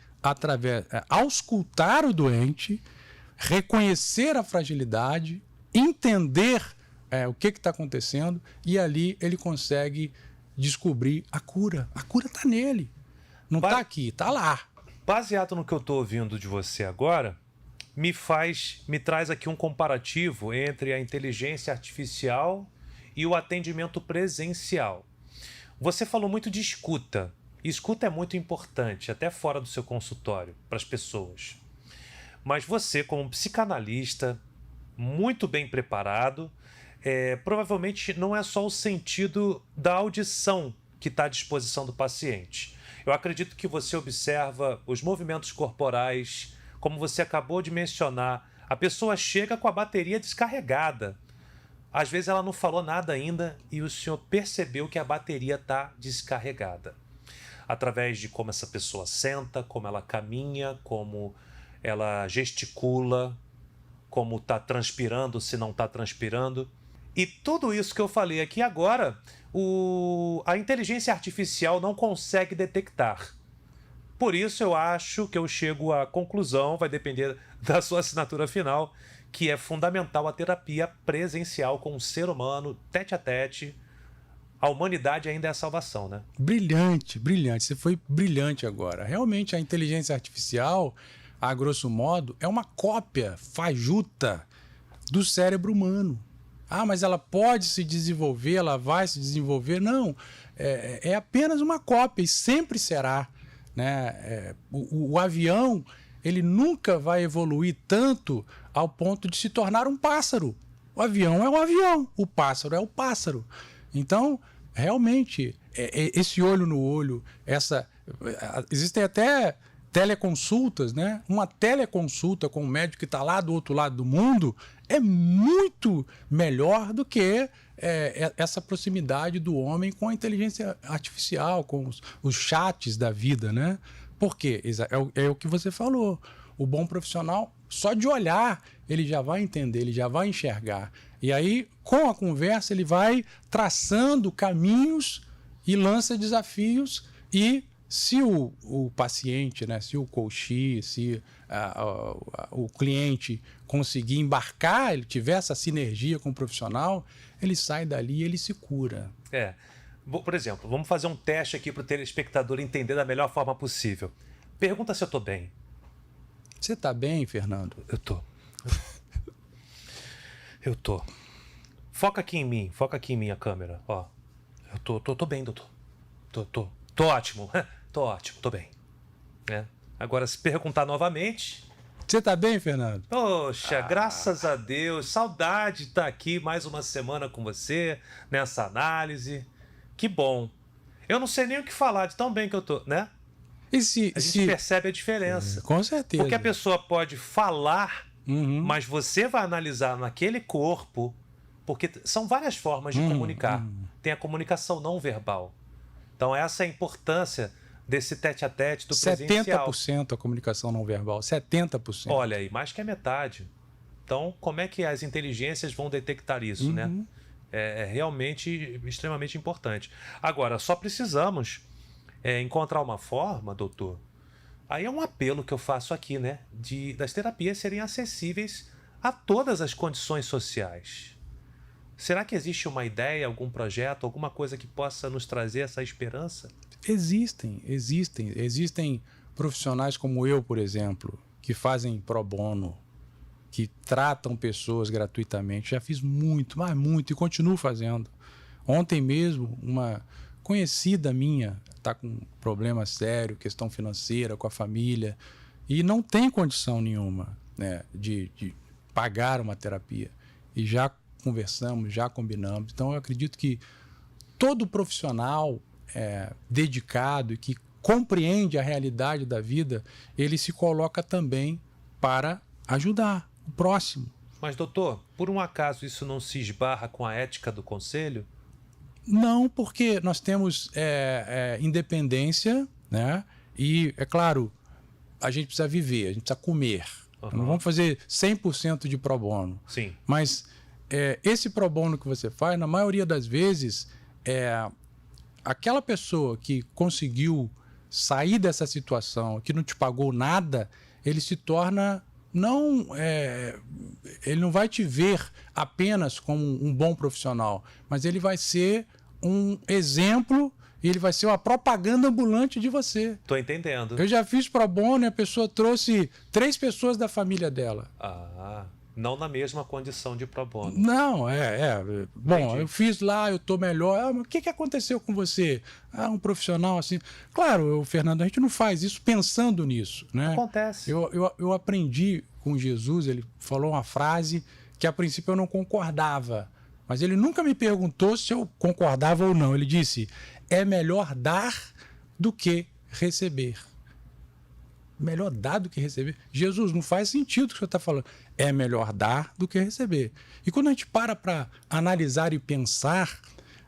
auscultar o doente, reconhecer a fragilidade, entender o que está acontecendo e ali ele consegue descobrir a cura. A cura está nele. Não está aqui, está lá. Baseado no que eu estou ouvindo de você agora, me traz aqui um comparativo entre a inteligência artificial e o atendimento presencial. Você falou muito de escuta. Escuta é muito importante, até fora do seu consultório, para as pessoas. Mas você, como psicanalista, muito bem preparado, provavelmente não é só o sentido da audição que está à disposição do paciente. Eu acredito que você observa os movimentos corporais, como você acabou de mencionar. A pessoa chega com a bateria descarregada. Às vezes ela não falou nada ainda e o senhor percebeu que a bateria está descarregada. Através de como essa pessoa senta, como ela caminha, como ela gesticula, como está transpirando, se não está transpirando. E tudo isso que eu falei aqui agora, a inteligência artificial não consegue detectar. Por isso eu acho que eu chego à conclusão, vai depender da sua assinatura final, que é fundamental a terapia presencial com o ser humano, tete a tete. A humanidade ainda é a salvação, né? Brilhante, brilhante. Você foi brilhante agora. Realmente a inteligência artificial, a grosso modo, é uma cópia fajuta do cérebro humano. Ah, mas ela pode se desenvolver, ela vai se desenvolver. Não, é apenas uma cópia e sempre será. Né? O avião, ele nunca vai evoluir tanto ao ponto de se tornar um pássaro. O avião é o avião, o pássaro é o pássaro. Então, realmente, esse olho no olho, existem até teleconsultas, né? Uma teleconsulta com um médico que está lá do outro lado do mundo é muito melhor do que essa proximidade do homem com a inteligência artificial, com os chats da vida, né? Porque é o que você falou. O bom profissional, só de olhar, ele já vai entender, ele já vai enxergar. E aí, com a conversa, ele vai traçando caminhos e lança desafios. E se o paciente, né, se o coach, se o cliente conseguir embarcar, ele tiver essa sinergia com o profissional, ele sai dali e ele se cura. Por exemplo, vamos fazer um teste aqui para o telespectador entender da melhor forma possível. Pergunta se eu estou bem. Você está bem, Fernando? Eu tô. Eu tô. Foca aqui em mim a câmera. Ó, eu tô bem, doutor. Tô ótimo. Tô ótimo, tô bem. Agora, se perguntar novamente... Você tá bem, Fernando? Poxa, graças a Deus. Saudade de estar aqui mais uma semana com você, nessa análise. Que bom. Eu não sei nem o que falar de tão bem que eu tô, né? A gente percebe a diferença. Com certeza. Porque a pessoa pode falar, mas você vai analisar naquele corpo, porque são várias formas de comunicar. Tem a comunicação não verbal. Então essa é a importância desse tete-a-tete do presencial. 70% a comunicação não verbal, 70%. Olha aí, mais que a metade. Então, como é que as inteligências vão detectar isso, né? É realmente extremamente importante. Agora, só precisamos encontrar uma forma, doutor. Aí é um apelo que eu faço aqui, né? Das terapias serem acessíveis a todas as condições sociais. Será que existe uma ideia, algum projeto, alguma coisa que possa nos trazer essa esperança? Existem profissionais como eu, por exemplo, que fazem pro bono, que tratam pessoas gratuitamente. Já fiz muito, mas muito, e continuo fazendo. Ontem mesmo, uma conhecida minha está com um problema sério, questão financeira, com a família, e não tem condição nenhuma, né, de pagar uma terapia. E já conversamos, já combinamos. Então, eu acredito que todo profissional dedicado e que compreende a realidade da vida, ele se coloca também para ajudar o próximo. Mas, doutor, por um acaso isso não se esbarra com a ética do conselho? Não, porque nós temos independência, né? E, é claro, a gente precisa viver, a gente precisa comer. Não vamos fazer 100% de pro bono. Sim. Mas esse pro bono que você faz, na maioria das vezes, aquela pessoa que conseguiu sair dessa situação, que não te pagou nada, ele se torna... ele não vai te ver apenas como um bom profissional, mas ele vai ser um exemplo e ele vai ser uma propaganda ambulante de você. Tô entendendo. Eu já fiz pro bono e a pessoa trouxe 3 pessoas da família dela. Não na mesma condição de pro bono. Não, Bom, Entendi. eu fiz lá, eu tô melhor. Mas o que aconteceu com você? Um profissional assim... Claro, Fernando, a gente não faz isso pensando nisso, né? Acontece. Eu aprendi com Jesus, ele falou uma frase que a princípio eu não concordava, Mas ele nunca me perguntou se eu concordava ou não. Ele disse, é melhor dar do que receber. Melhor dar do que receber. Jesus, não faz sentido o que o senhor está falando. É melhor dar do que receber. E quando a gente para analisar e pensar,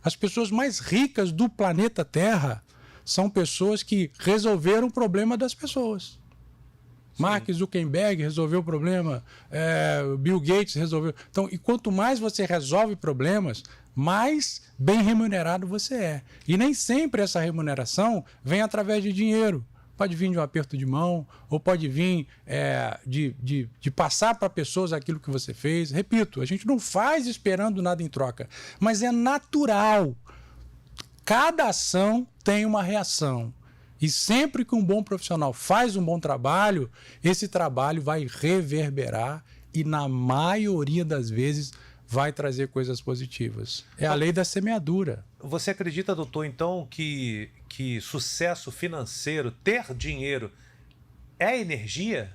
as pessoas mais ricas do planeta Terra são pessoas que resolveram o problema das pessoas. Sim. Mark Zuckerberg resolveu o problema, Bill Gates resolveu. Então, e quanto mais você resolve problemas, mais bem remunerado você é. E nem sempre essa remuneração vem através de dinheiro. Pode vir de um aperto de mão, ou pode vir de passar para pessoas aquilo que você fez. Repito, a gente não faz esperando nada em troca, mas é natural. Cada ação tem uma reação. E sempre que um bom profissional faz um bom trabalho, esse trabalho vai reverberar e, na maioria das vezes, vai trazer coisas positivas. É a lei da semeadura. Você acredita, doutor, então, que sucesso financeiro, ter dinheiro, é energia?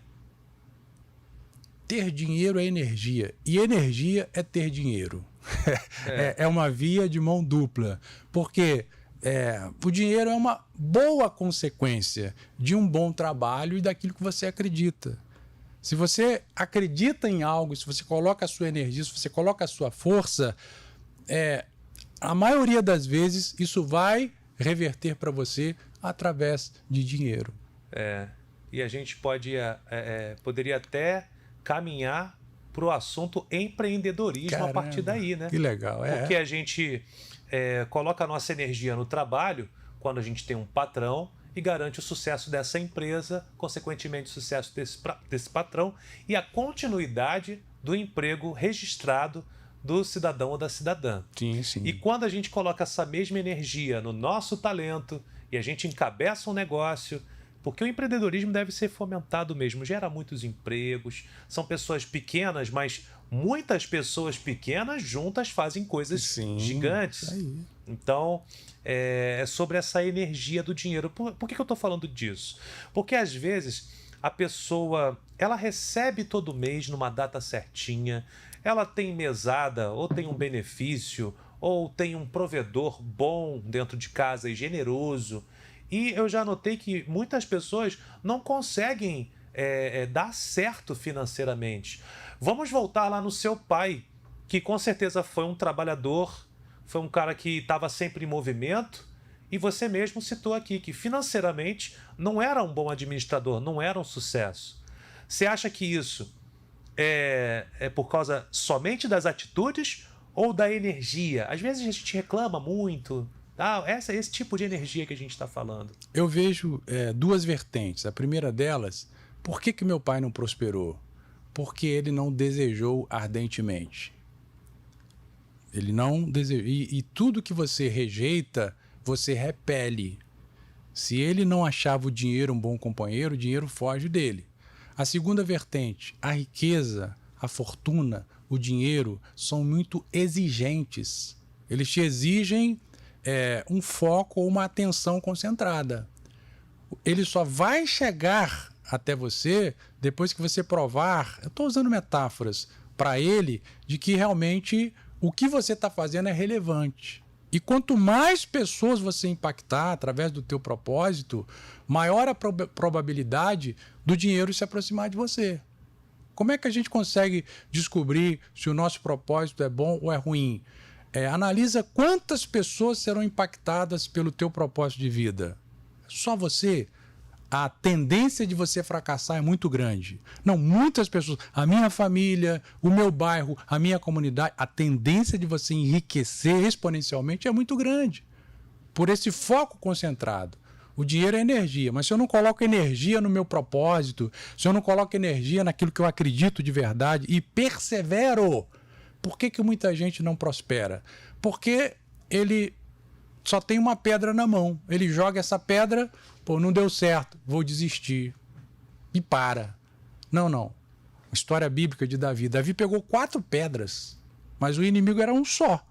Ter dinheiro é energia. E energia é ter dinheiro. É uma via de mão dupla. Porque o dinheiro é uma boa consequência de um bom trabalho e daquilo que você acredita. Se você acredita em algo, se você coloca a sua energia, se você coloca a sua força, a maioria das vezes isso vai reverter para você através de dinheiro. E a gente poderia até caminhar para o assunto empreendedorismo. Caramba, a partir daí, né? Que legal. Porque a gente coloca a nossa energia no trabalho quando a gente tem um patrão e garante o sucesso dessa empresa, consequentemente o sucesso desse patrão e a continuidade do emprego registrado do cidadão ou da cidadã. Sim, sim. E quando a gente coloca essa mesma energia no nosso talento e a gente encabeça um negócio, porque o empreendedorismo deve ser fomentado mesmo, gera muitos empregos, são pessoas pequenas, mas muitas pessoas pequenas juntas fazem coisas gigantes. Aí. Então, é sobre essa energia do dinheiro. Por que eu estou falando disso? Porque às vezes a pessoa ela recebe todo mês numa data certinha, ela tem mesada, ou tem um benefício, ou tem um provedor bom dentro de casa e generoso. E eu já notei que muitas pessoas não conseguem dar certo financeiramente. Vamos voltar lá no seu pai, que com certeza foi um trabalhador, foi um cara que estava sempre em movimento, e você mesmo citou aqui que financeiramente não era um bom administrador, não era um sucesso. Você acha que isso é por causa somente das atitudes ou da energia? Às vezes a gente reclama muito. Esse tipo de energia que a gente está falando. Eu vejo duas vertentes. A primeira delas, por que meu pai não prosperou? Porque ele não desejou ardentemente. Ele não desejou. E tudo que você rejeita, você repele. Se ele não achava o dinheiro um bom companheiro, o dinheiro foge dele. A segunda vertente, a riqueza, a fortuna, o dinheiro são muito exigentes. Eles te exigem um foco ou uma atenção concentrada. Ele só vai chegar até você depois que você provar, eu estou usando metáforas para ele, de que realmente o que você está fazendo é relevante. E quanto mais pessoas você impactar através do teu propósito, maior a probabilidade do dinheiro se aproximar de você. Como é que a gente consegue descobrir se o nosso propósito é bom ou é ruim? Analisa quantas pessoas serão impactadas pelo teu propósito de vida. Só você? A tendência de você fracassar é muito grande. Não, muitas pessoas, a minha família, o meu bairro, a minha comunidade, a tendência de você enriquecer exponencialmente é muito grande. Por esse foco concentrado. O dinheiro é energia, mas se eu não coloco energia no meu propósito, se eu não coloco energia naquilo que eu acredito de verdade e persevero, por que muita gente não prospera? Porque ele só tem uma pedra na mão. Ele joga essa pedra, não deu certo, vou desistir. E para. Não. História bíblica de Davi. Davi pegou 4 pedras, mas o inimigo era um só.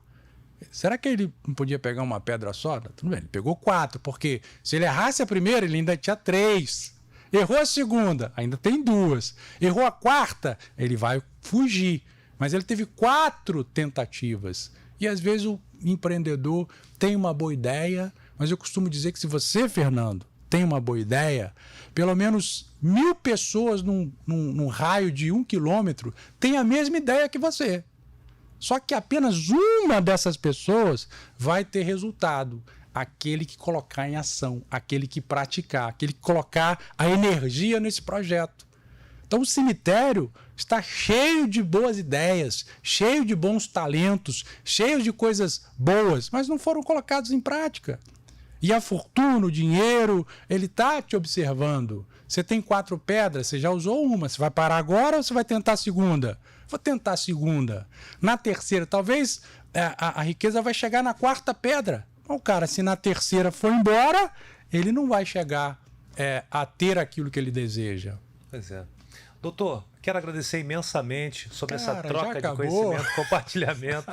Será que ele não podia pegar uma pedra só? Tudo bem, ele pegou 4, porque se ele errasse a primeira, ele ainda tinha 3. Errou a segunda, ainda tem 2. Errou a quarta, ele vai fugir. Mas ele teve 4 tentativas. E às vezes o empreendedor tem uma boa ideia, mas eu costumo dizer que se você, Fernando, tem uma boa ideia, pelo menos 1000 pessoas num raio de 1 quilômetro têm a mesma ideia que você. Só que apenas uma dessas pessoas vai ter resultado. Aquele que colocar em ação, aquele que praticar, aquele que colocar a energia nesse projeto. Então o cemitério está cheio de boas ideias, cheio de bons talentos, cheio de coisas boas, mas não foram colocados em prática. E a fortuna, o dinheiro, ele está te observando. Você tem 4 pedras, você já usou uma. Você vai parar agora ou você vai tentar a segunda? Vou tentar a segunda. Na terceira, talvez a riqueza vai chegar na 4ª pedra. O cara, se na terceira for embora, ele não vai chegar a ter aquilo que ele deseja. Pois é. Doutor, quero agradecer imensamente sobre essa troca de acabou. conhecimento, compartilhamento.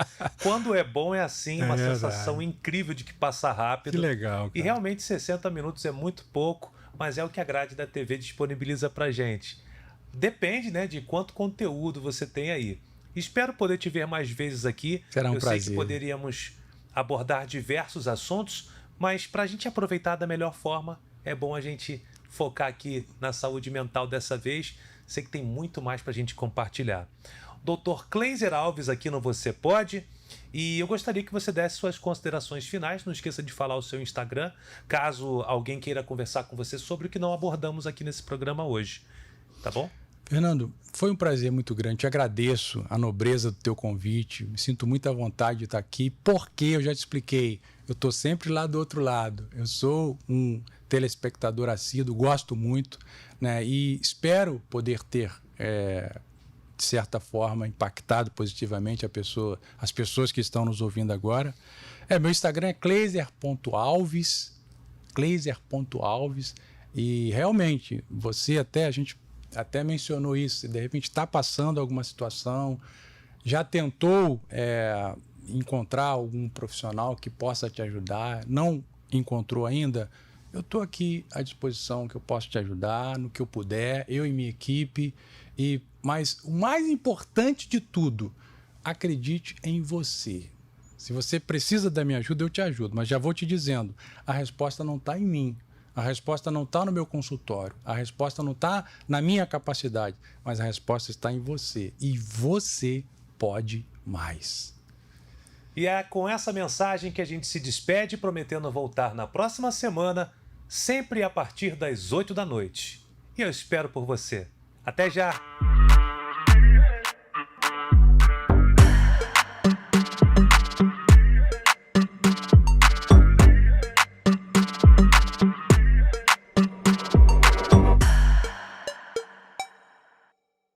Quando é bom é assim, uma sensação incrível de que passa rápido. Que legal, cara. E realmente 60 minutos é muito pouco, mas é o que a grade da TV disponibiliza pra gente. Depende, né, de quanto conteúdo você tem aí. Espero poder te ver mais vezes aqui. Será um prazer. Sei que poderíamos abordar diversos assuntos, mas para a gente aproveitar da melhor forma, é bom a gente focar aqui na saúde mental dessa vez. Sei que tem muito mais para a gente compartilhar. Dr. Cleiser Alves aqui no Você Pode, e eu gostaria que você desse suas considerações finais. Não esqueça de falar o seu Instagram, caso alguém queira conversar com você sobre o que não abordamos aqui nesse programa hoje. Tá bom? Fernando, foi um prazer muito grande. Te agradeço a nobreza do teu convite. Me sinto muito à vontade de estar aqui, porque eu já te expliquei, eu estou sempre lá do outro lado. Eu sou um telespectador assíduo, gosto muito, né? E espero poder ter, de certa forma, impactado positivamente as pessoas que estão nos ouvindo agora. Meu Instagram é cleiser.alves, e realmente, a gente até mencionou isso, se de repente está passando alguma situação, já tentou encontrar algum profissional que possa te ajudar, não encontrou ainda, eu estou aqui à disposição, que eu posso te ajudar no que eu puder, eu e minha equipe. Mas o mais importante de tudo, acredite em você. Se você precisa da minha ajuda, eu te ajudo, mas já vou te dizendo, a resposta não está em mim. A resposta não está no meu consultório, a resposta não está na minha capacidade, mas a resposta está em você. E você pode mais. E é com essa mensagem que a gente se despede, prometendo voltar na próxima semana, sempre a partir das 8 da noite. E eu espero por você. Até já!